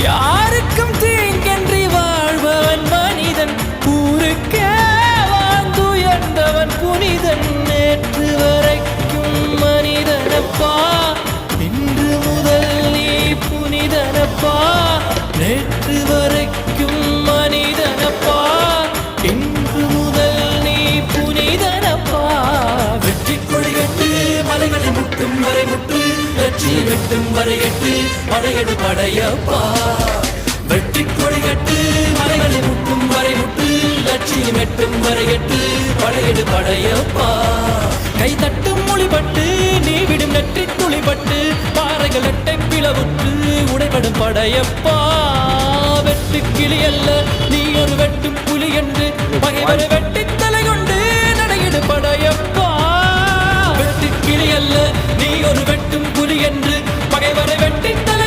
யாருக்கும் தீங்கன்றி வாழ்பவன் மனிதன், ஊருக்கே வாழ்ந்துயர்ந்தவன் புனிதன். நேற்று வரைக்கும் மனிதனப்பா, இன்று முதல் நீ புனிதனப்பா. நேற்று வரைக்கும் மனிதனப்பா, இன்று முதல் நீ புனிதனப்பா. வெற்றி கொடிகட்டு மலைகளை முட்டும் வரை முட்டு, வெற்றி வெட்டும் வரை எட்டு, படையெடு படையப்பா. வெற்றி கொடிகட்டு மலைகளை முட்டும் வரை முட்டு, லட்சியம் எட்டும் வரை எட்டு, படையெடு படையப்பா. கை தட்டும் மொழிபட்டு நீ விடும் நெற்றி துளிபட்டு, பாறைகள் எட்டை பிளவுற்று உடைபடும் படையப்பா. வெட்டு கிளி அல்ல நீ ஒரு வெட்டும் புலி என்று, பகைவரை வெட்டி தலை கொண்டு நடையிடு படையப்பா. வெட்டு கிளி அல்ல நீ ஒரு வெட்டும் புலி என்று, பகைவரை வெட்டி தலை